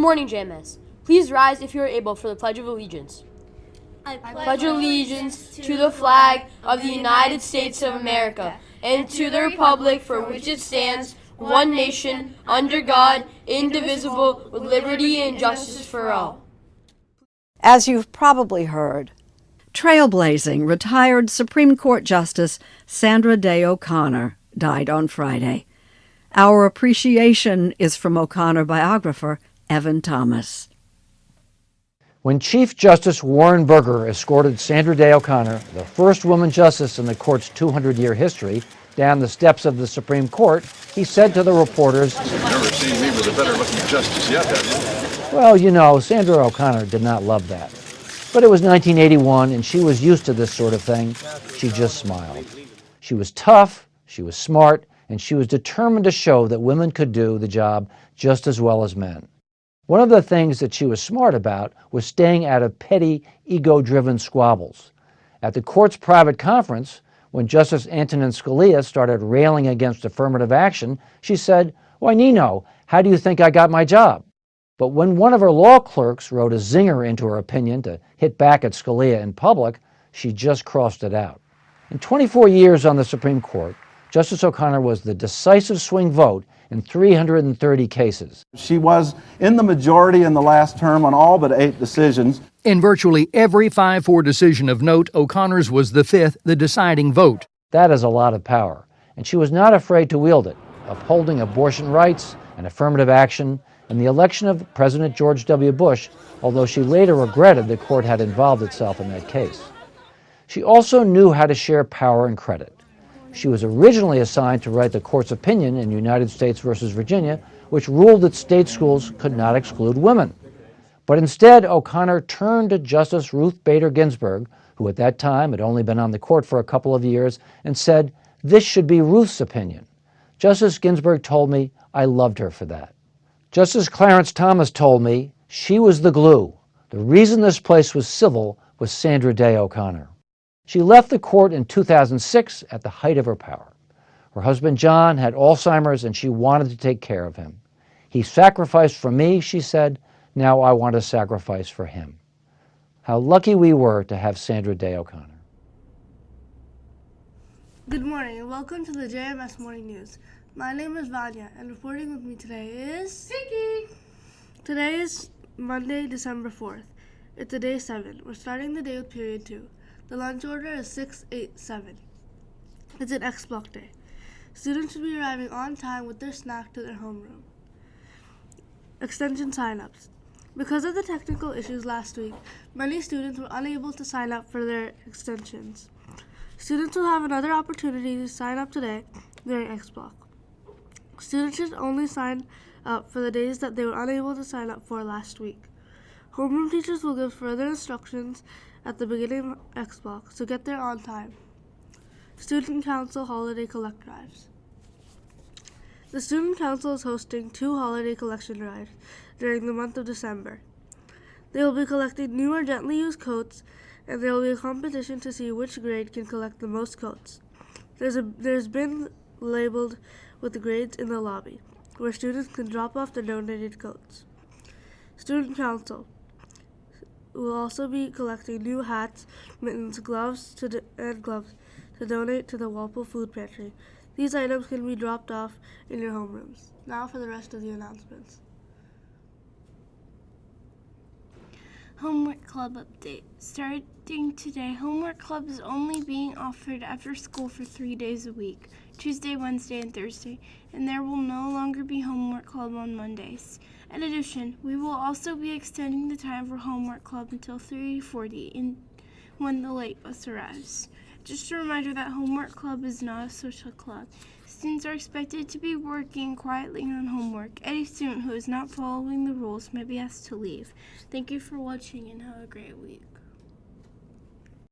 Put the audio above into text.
morning, JMS. Please rise if you are able for the Pledge of Allegiance. I Pledge allegiance to the flag of the United States of America and to the republic for which it stands, one nation, under God, indivisible, with liberty and justice for all. As you've probably heard, trailblazing retired Supreme Court Justice Sandra Day O'Connor died on Friday. Our appreciation is from O'Connor biographer Evan Thomas. When Chief Justice Warren Burger escorted Sandra Day O'Connor, the first woman justice in the court's 200-year history, down the steps of the Supreme Court, he said to the reporters, "You've never seen me with a better-looking justice yet, have you?" Well, you know, Sandra O'Connor did not love that. But it was 1981, and she was used to this sort of thing. She just smiled. She was tough, she was smart, and she was determined to show that women could do the job just as well as men. One of the things that she was smart about was staying out of petty, ego-driven squabbles. At the court's private conference, when Justice Antonin Scalia started railing against affirmative action, she said, "Why, Nino, how do you think I got my job?" But when one of her law clerks wrote a zinger into her opinion to hit back at Scalia in public, she just crossed it out. In 24 years on the Supreme Court, Justice O'Connor was the decisive swing vote in 330 cases. She was in the majority in the last term on all but 8 decisions. In virtually every 5-4 decision of note, O'Connor's was the 5th, the deciding vote. That is a lot of power, and she was not afraid to wield it, upholding abortion rights and affirmative action and the election of President George W. Bush, although she later regretted the court had involved itself in that case. She also knew how to share power and credit. She was originally assigned to write the court's opinion in United States versus Virginia, which ruled that state schools could not exclude women. But instead, O'Connor turned to Justice Ruth Bader Ginsburg, who at that time had only been on the court for a couple of years, and said, "This should be Ruth's opinion." Justice Ginsburg told me I loved her for that. Justice Clarence Thomas told me she was the glue. The reason this place was civil was Sandra Day O'Connor. She left the court in 2006 at the height of her power. Her husband John had Alzheimer's and she wanted to take care of him. "He sacrificed for me," she said. "Now I want to sacrifice for him." How lucky we were to have Sandra Day O'Connor. Good morning and welcome to the JMS Morning News. My name is Vanya and reporting with me today is Vicky. Today is Monday, December 4th. It's a day 7. We're starting the day with period 2. The lunch order is 687. It's an X block day. Students should be arriving on time with their snack to their homeroom. Extension sign-ups. Because of the technical issues last week, many students were unable to sign up for their extensions. Students will have another opportunity to sign up today during X block. Students should only sign up for the days that they were unable to sign up for last week. Homeroom teachers will give further instructions at the beginning of X block, so get there on time. Student Council Holiday Collect Drives. The Student Council is hosting 2 holiday collection drives during the month of December. They will be collecting new or gently used coats, and there will be a competition to see which grade can collect the most coats. There's been labeled with the grades in the lobby, where students can drop off their donated coats. Student Council will also be collecting new hats, mittens, gloves to donate to the Walpole Food Pantry. These items can be dropped off in your homerooms. Now for the rest of the announcements. Homework Club update. Starting today, Homework Club is only being offered after school for 3 days a week, Tuesday, Wednesday, and Thursday, and there will no longer be Homework Club on Mondays. In addition, we will also be extending the time for Homework Club until 3:40 when the late bus arrives. Just a reminder that Homework Club is not a social club. Students are expected to be working quietly on homework. Any student who is not following the rules may be asked to leave. Thank you for watching and have a great week.